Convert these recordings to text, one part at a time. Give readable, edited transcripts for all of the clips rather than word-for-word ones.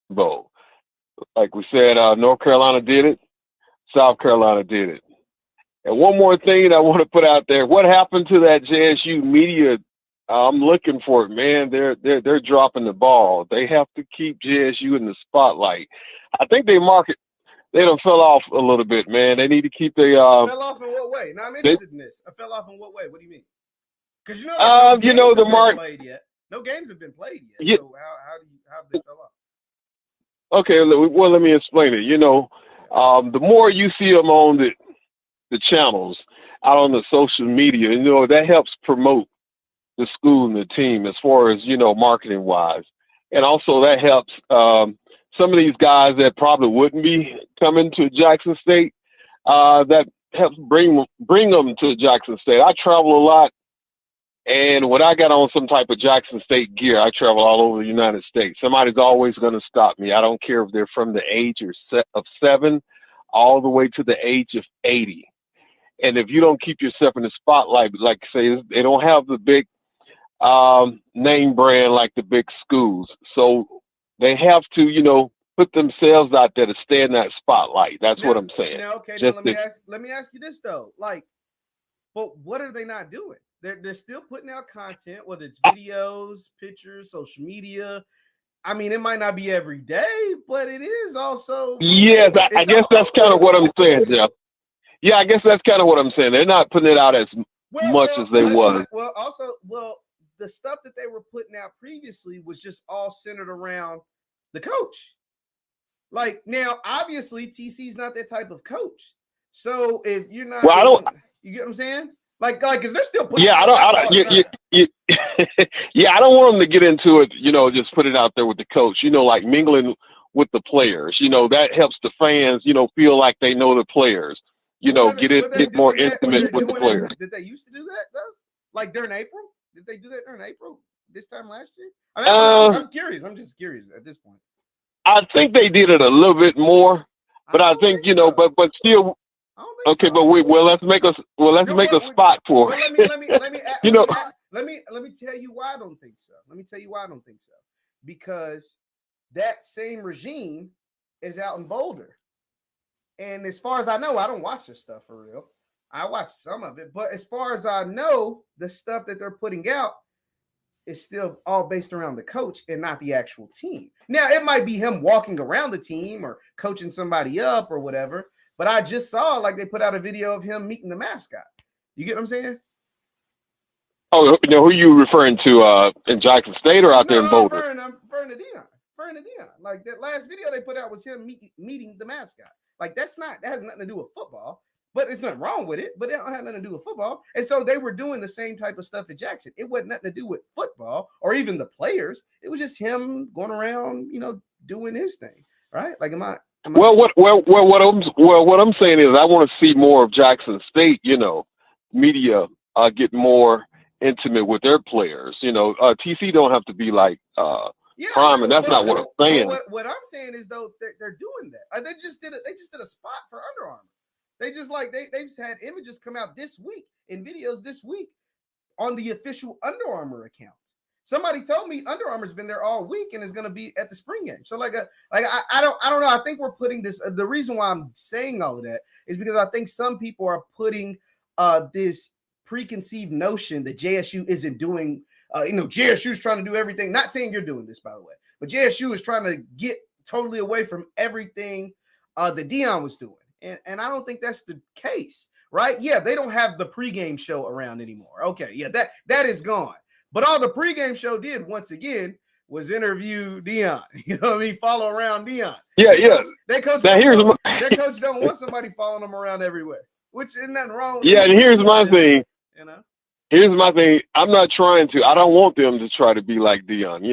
Bowl. Like we said, North Carolina did it. South Carolina did it. And one more thing I want to put out there: what happened to that JSU media? I'm looking for it, man. They're dropping the ball. They have to keep JSU in the spotlight. I think they done fell off a little bit, man. They need to keep the fell off in what way? Now I'm interested in this. I fell off in what way? What do you mean? Because no games have been played yet. No games have been played yet. Yeah. So how did they fell off? Okay, well, let me explain it. The more you see them on the channels, out on the social media, that helps promote the school and the team as far as, marketing wise. And also that helps some of these guys that probably wouldn't be coming to Jackson State, that helps bring them to Jackson State. I travel a lot, and when I got on some type of Jackson State gear, I travel all over the United States. Somebody's always going to stop me. I don't care if they're from the age of 7 all the way to the age of 80. And if you don't keep yourself in the spotlight, like say, they don't have the big name brand like the big schools. So they have to, put themselves out there to stay in that spotlight. That's what I'm saying. Now, okay, let me ask you this though. But what are they not doing? They're still putting out content, whether it's videos, pictures, social media. I mean, it might not be every day, but it is also. Yes, I guess that's kind of what I'm saying, Jeff. Yeah, I guess that's kind of what I'm saying. They're not putting it out as much as they was. The stuff that they were putting out previously was just all centered around the coach. Like now, obviously, TC's not that type of coach. So if you're not, you get what I'm saying? Like, because they're still putting. Yeah, I don't. Yeah, I don't want them to get into it. Just put it out there with the coach. Like mingling with the players. That helps the fans. Feel like they know the players. Get more intimate with the players. Did they used to do that though? Like during April? Did they do that during April this time last year? I'm curious. I'm just curious at this point. I think they did it a little bit more, but I think so. but still. Okay, so. But let's make a spot for it. Let me tell you why I don't think so. Because that same regime is out in Boulder. And as far as I know, I don't watch this stuff for real. I watch some of it, but as far as I know, the stuff that they're putting out is still all based around the coach and not the actual team. Now, it might be him walking around the team or coaching somebody up or whatever, but I just saw they put out a video of him meeting the mascot. You get what I'm saying? Oh, who are you referring to in Jackson State or out there in Boulder? I'm referring to Dion. Like that last video they put out was him meeting the mascot. Like that has nothing to do with football, but it's nothing wrong with it, but it don't have nothing to do with football. And so they were doing the same type of stuff at Jackson. It wasn't nothing to do with football or even the players. It was just him going around, doing his thing. Right? Like, what I'm saying is I want to see more of Jackson State, media get more intimate with their players. TC don't have to be like Prime, and that's not what I'm saying. What I'm saying is though they're doing that. They just did a spot for Under Armour. They just they just had images come out this week and videos this week on the official Under Armour account. Somebody told me Under Armour's been there all week and is going to be at the spring game. So I don't know. I think we're putting this. The reason why I'm saying all of that is because I think some people are putting this preconceived notion that JSU isn't doing. JSU is trying to do everything. Not saying you're doing this, by the way, but JSU is trying to get totally away from everything that Dion was doing. And I don't think that's the case, right? Yeah, they don't have the pregame show around anymore. Okay, yeah, that is gone. But all the pregame show did, once again, was interview Dion. You know what I mean? Follow around Dion. Yeah. Their coach don't want somebody following them around everywhere, which isn't nothing wrong. Yeah, and here's my thing. Here's my thing. I'm not trying to. I don't want them to try to be like Dion.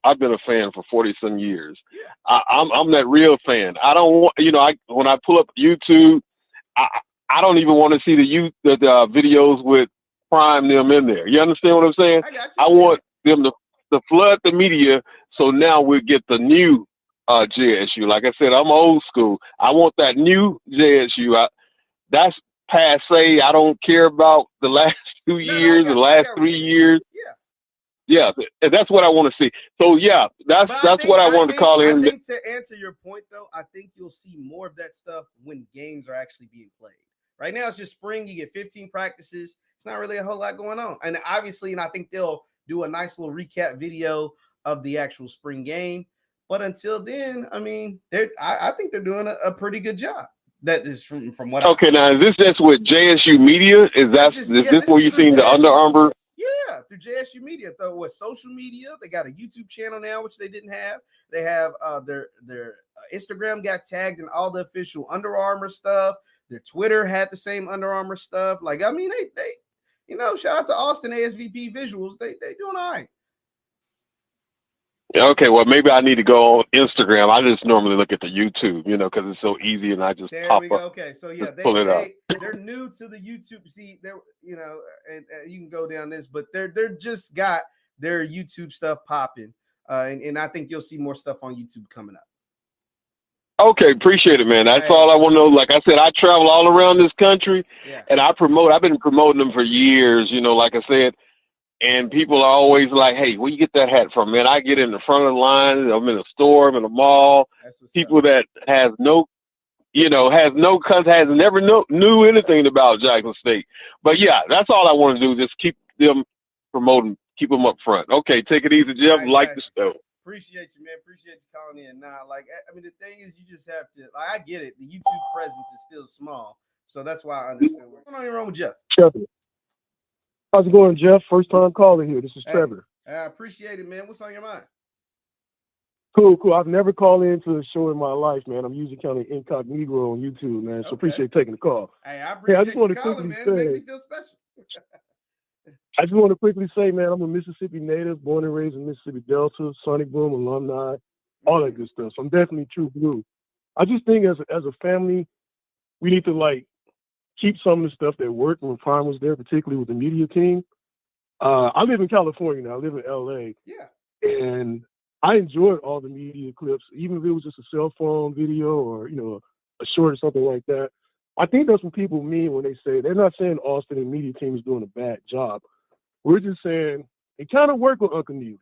I've been a fan for 40-some years. Yeah. I'm that real fan. I don't want. When I pull up YouTube, I don't even want to see the videos with Prime them in there. You understand what I'm saying? I want them to flood the media. So now we get the new JSU. Like I said, I'm old school. I want that new JSU. That's passe. I don't care about the last 2 years, the last 3 years. Yeah, and that's what I want to see. So yeah, that's what I wanted to call in. I think to answer your point though, I think you'll see more of that stuff when games are actually being played. Right now, it's just spring. You get 15 practices. It's not really a whole lot going on, and obviously, and I think they'll do a nice little recap video of the actual spring game. But until then, I mean, I think they're doing a pretty good job. That is from what. Okay, now is this just with JSU Media? Is this where you seen the Under Armour? Yeah, through JSU Media. Though with social media, they got a YouTube channel now, which they didn't have. They have their Instagram got tagged in all the official Under Armour stuff. Their Twitter had the same Under Armour stuff. Like, I mean, they shout out to Austin ASVP Visuals. They doing all right. Okay, well, maybe I need to go on Instagram. I just normally look at the YouTube, because it's so easy, and I just pop up. Okay, so yeah, they're new to the YouTube. See, they're and you can go down this, but they're just got their YouTube stuff popping, and I think you'll see more stuff on YouTube coming up. Okay, appreciate it, man. That's all I want to know. Like I said, I travel all around this country, and I've been promoting them for years. Like I said. And people are always like, "Hey, where you get that hat from, man?" I get in the front of the line. I'm in a store, I'm in a mall. People that has never knew anything about Jackson State. But yeah, that's all I want to do. Just keep them promoting, keep them up front. Okay, take it easy, Jeff. Like the show. Appreciate you, man. Appreciate you calling in. Nah, I mean, the thing is, you just have to. I get it. The YouTube presence is still small, so that's why I understand. What's going on wrong with Jeff? How's it going, Jeff? First time calling here. This is Trevor. I appreciate it, man. What's on your mind? Cool. I've never called into a show in my life, man. I'm usually kind of incognito on YouTube, man. So appreciate taking the call. Hey, I appreciate you calling, man. It makes me feel special. I just want to quickly say, man, I'm a Mississippi native, born and raised in Mississippi Delta, Sonic Boom alumni, all that good stuff. So I'm definitely true blue. I just think as a family, we need to keep some of the stuff that worked when Prime was there, particularly with the media team. I live in California now. I live in LA. Yeah. And I enjoyed all the media clips, even if it was just a cell phone video or, a short or something like that. I think that's what people mean when they say, they're not saying Austin and media team is doing a bad job. We're just saying it kind of worked with Uncle Neely.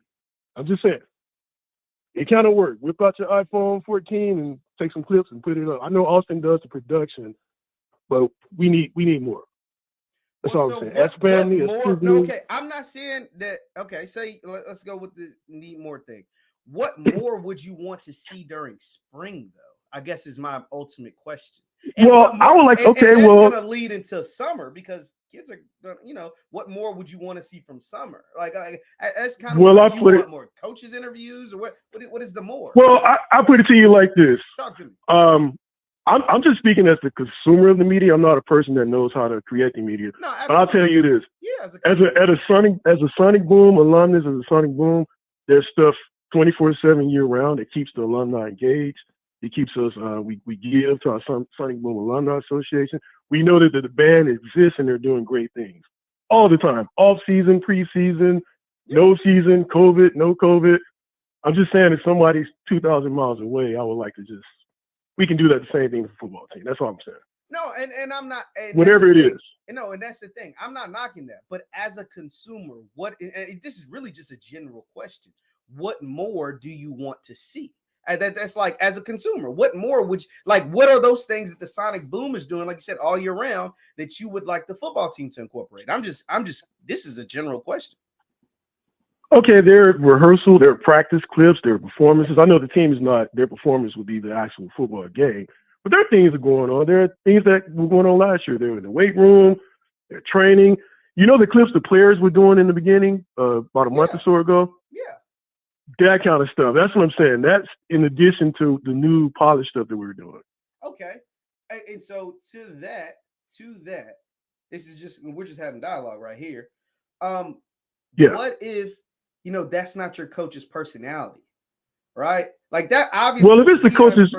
I'm just saying. It kind of worked. Whip out your iPhone 14 and take some clips and put it up. I know Austin does the production, but we need more. That's all I'm saying. As family, okay, I'm not saying that. Okay, let's go with the need more thing. What more would you want to see during spring, though? I guess is my ultimate question. And I would like. Okay, that's gonna lead into summer because kids are gonna. What more would you want to see from summer? That's kind of. Well, I put it more coaches interviews or what is the more? Well, I put it to you like this. Talk to me. I'm just speaking as the consumer of the media. I'm not a person that knows how to create the media. No, but I'll tell you this: as a Sonic Boom alumnus, as a Sonic Boom, there's stuff 24/7 year round that keeps the alumni engaged. It keeps us. We give to our Sonic Boom Alumni Association. We know that the band exists and they're doing great things all the time, off season, preseason, no season, COVID, no COVID. I'm just saying, if somebody's 2,000 miles away, I would like to just. We can do that the same thing with the football team. That's all I'm saying. No, and I'm not. And whatever it is. No, and that's the thing. I'm not knocking that. But as a consumer, this is really just a general question. What more do you want to see? And that's like, as a consumer, what more would you like? What are those things that the Sonic Boom is doing, like you said, all year round that you would like the football team to incorporate? I'm just. This is a general question. Okay, their rehearsal, their practice clips, their performances. I know the team is not, their performance would be the actual football game, but there are things that are going on. There are things that were going on last year. They were in the weight room, they're training. The clips the players were doing in the beginning, about a month or so ago? Yeah. That kind of stuff. That's what I'm saying. That's in addition to the new polished stuff that we're doing. Okay. And so to that, we're just having dialogue right here. What if, that's not your coach's personality, right? Like that, obviously. Well, if it's the coach's,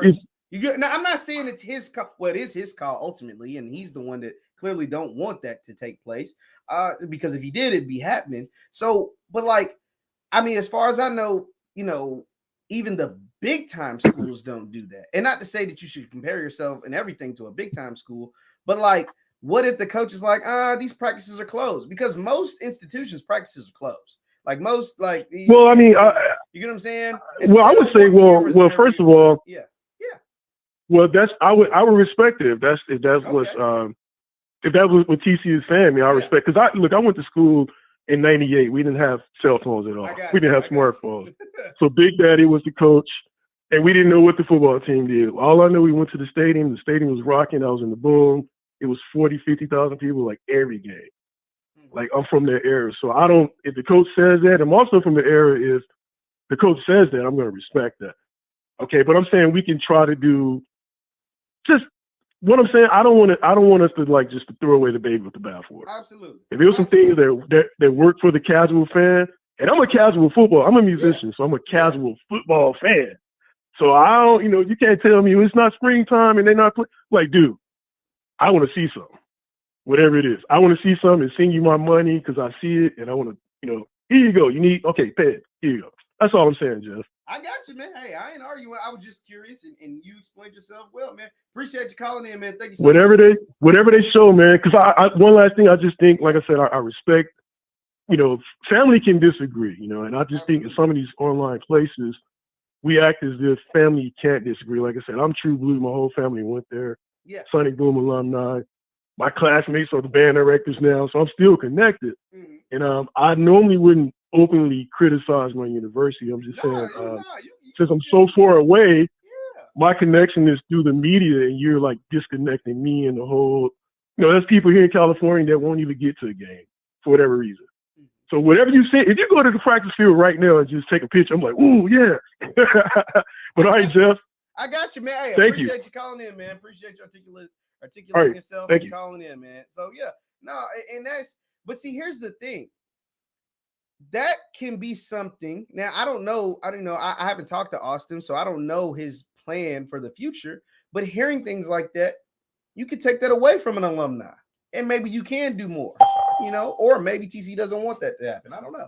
now I'm not saying it's his call. Well, it is his call ultimately, and he's the one that clearly don't want that to take place. Because if he did, it'd be happening. So, but as far as I know, even the big time schools don't do that. And not to say that you should compare yourself and everything to a big time school, but what if the coach is like, these practices are closed? Because most institutions' practices are closed. Like most, like Well, I mean, you get what I'm saying? And well, I so would say, well, first of all, yeah. well, I would respect it if that was if that was what TCU's saying. I respect, because I went to school in '98. We didn't have cell phones at all. We didn't have smartphones. So Big Daddy was the coach, and we didn't know what the football team did. All I knew, we went to the stadium. The stadium was rocking. I was in the boom. It was 40, 50,000 people like every game. Like, I'm from that era, so I don't. If the coach says that, I'm also from the era. If the coach says that, I'm going to respect that. Okay, but I'm saying we can try to do just what I'm saying. I don't want us to like just to throw away the baby with the bathwater. Absolutely. If there was some things that work for the casual fan, and I'm a casual football. I'm a musician, so I'm a casual football fan. So I don't, you can't tell me it's not springtime and they're not like, dude, I want to see something. Whatever it is, I want to see something and send you my money because I see it, and I want to, here you go. You need, okay, pay it. Here you go. That's all I'm saying, Jeff. I got you, man. Hey, I ain't arguing. I was just curious, and you explained yourself well, man. Appreciate you calling in, man. Thank you so much. Whatever they show, man. Because I one last thing, I just think, like I said, I respect, family can disagree, and I just think in some of these online places, we act as if family can't disagree. Like I said, I'm True Blue. My whole family went there. Yeah. Sonic Boom alumni. My classmates are the band directors now, so I'm still connected. Mm-hmm. And I normally wouldn't openly criticize my university. I'm just saying, since I'm so far away, my connection is through the media, and you're like disconnecting me and the whole. There's people here in California that won't even get to a game for whatever reason. Mm-hmm. So whatever you say, if you go to the practice field right now and just take a picture, I'm like, ooh, yeah. But all right, Jeff. I got you, man. Hey, Thank appreciate you calling in, man. Appreciate you articulating yourself and calling in, man. So yeah, no, and but see, here's the thing. That can be something. Now, I don't know. I haven't talked to Austin, so I don't know his plan for the future. But hearing things like that, you could take that away from an alumni, and maybe you can do more, or maybe TC doesn't want that to happen. I don't know.